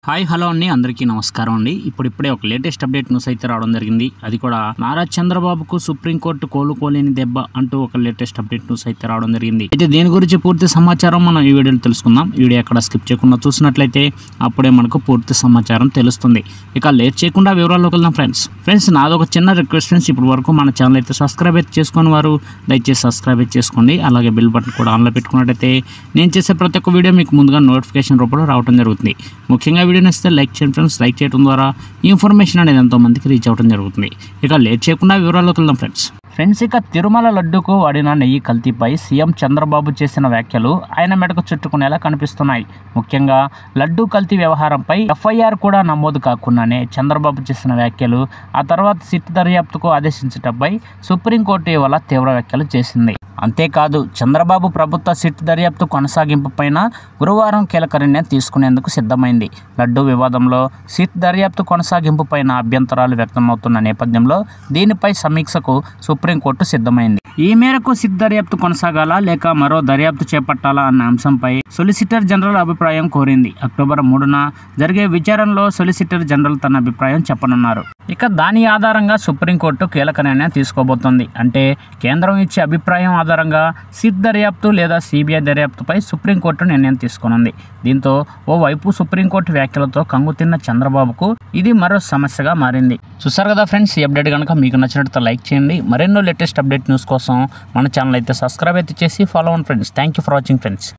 Hi hello అండి, అందరికీ నమస్కారం అండి. ఇప్పుడే ఒక లేటెస్ట్ అప్డేట్ న్యూస్ అయితే రావడం జరిగింది. అది కూడా నారా చంద్రబాబుకు సుప్రీంకోర్టు కోలుకోలేని దెబ్బ అంటూ ఒక లేటెస్ట్ అప్డేట్ న్యూస్ అయితే రావడం జరిగింది. అయితే దీని గురించి పూర్తి సమాచారం మనం ఈ వీడియోలో తెలుసుకుందాం. వీడియో ఎక్కడ స్కిప్ చేయకుండా చూసినట్లయితే అప్పుడే మనకు పూర్తి సమాచారం తెలుస్తుంది. ఇక లేట్ చేయకుండా వివరాల్లోకి వెళ్దాం ఫ్రెండ్స్ నాదొక చిన్న రిక్వెస్ట్ ఫ్రెండ్స్. ఇప్పటి వరకు మన ఛానల్ అయితే సబ్స్క్రైబ్ అయితే చేసుకుని వారు దయచేసి సబ్స్క్రైబ్ అయితే చేసుకోండి. అలాగే బిల్ బటన్ కూడా ఆన్లో పెట్టుకున్నట్టయితే నేను చేసే ప్రతి ఒక్క వీడియో మీకు ముందుగా నోటిఫికేషన్ రూపంలో రావడం జరుగుతుంది. ముఖ్యంగా వీడియో నచ్చితే లైక్ చేయండి ఫ్రెండ్స్. లైక్ చేయడం ద్వారా ఈ ఇన్ఫర్మేషన్ అనేది ఎంతో మందికి రీచ్ అవ్వడం జరుగుతుంది. ఇక లేట్ చేయకుండా వివరాల్లోకి వెళ్దాం ఫ్రెండ్స్. ఇక తిరుమల లడ్డుకు వాడిన నెయ్యి కల్తీపై సీఎం చంద్రబాబు చేసిన వ్యాఖ్యలు ఆయన మెడకు చుట్టుకునేలా కనిపిస్తున్నాయి. ముఖ్యంగా లడ్డు కల్తీ వ్యవహారంపై ఎఫ్ఐఆర్ కూడా నమోదు కాకుండానే చంద్రబాబు చేసిన వ్యాఖ్యలు, ఆ తర్వాత సిట్ దర్యాప్తుకు ఆదేశించడంపై సుప్రీంకోర్టు ఇవాళ తీవ్ర వ్యాఖ్యలు చేసింది. అంతేకాదు చంద్రబాబు ప్రభుత్వ సిట్ దర్యాప్తు కొనసాగింపుపైన గురువారం కీలక నిర్ణయం తీసుకునేందుకు సిద్ధమైంది. లడ్డు వివాదంలో సిట్ దర్యాప్తు కొనసాగింపుపైన అభ్యంతరాలు వ్యక్తమవుతున్న నేపథ్యంలో దీనిపై సమీక్షకు సుప్రీంకోర్టు సిద్ధమైంది. ఈ మేరకు సిట్ దర్యాప్తు కొనసాగాలా లేక మరో దర్యాప్తు చేపట్టాలా అన్న అంశంపై సొలిసిటర్ జనరల్ అభిప్రాయం కోరింది. అక్టోబర్ 3న జరిగే విచారణలో సొలిసిటర్ జనరల్ తన అభిప్రాయం చెప్పనున్నారు. ఇక దాని ఆధారంగా సుప్రీంకోర్టు కీలక నిర్ణయం తీసుకోబోతోంది. అంటే కేంద్రం ఇచ్చే అభిప్రాయం ఆధారంగా సిట్ దర్యాప్తు లేదా సిబిఐ దర్యాప్తుపై సుప్రీంకోర్టు నిర్ణయం తీసుకునుంది. దీంతో ఓవైపు సుప్రీంకోర్టు వ్యాఖ్యలతో కంగుతిన్న చంద్రబాబుకు ఇది మరో సమస్యగా మారింది. చూసారు కదా ఫ్రెండ్స్, ఈ అప్డేట్ కనుక మీకు నచ్చినట్లయితే లైక్ చేయండి. మరెన్నో లేటెస్ట్ అప్డేట్ న్యూస్ కోసం మన ఛానల్ అయితే సబ్స్క్రైబ్ అయితే చేసి ఫాలో అవ్వండి friends. Thank you for watching friends.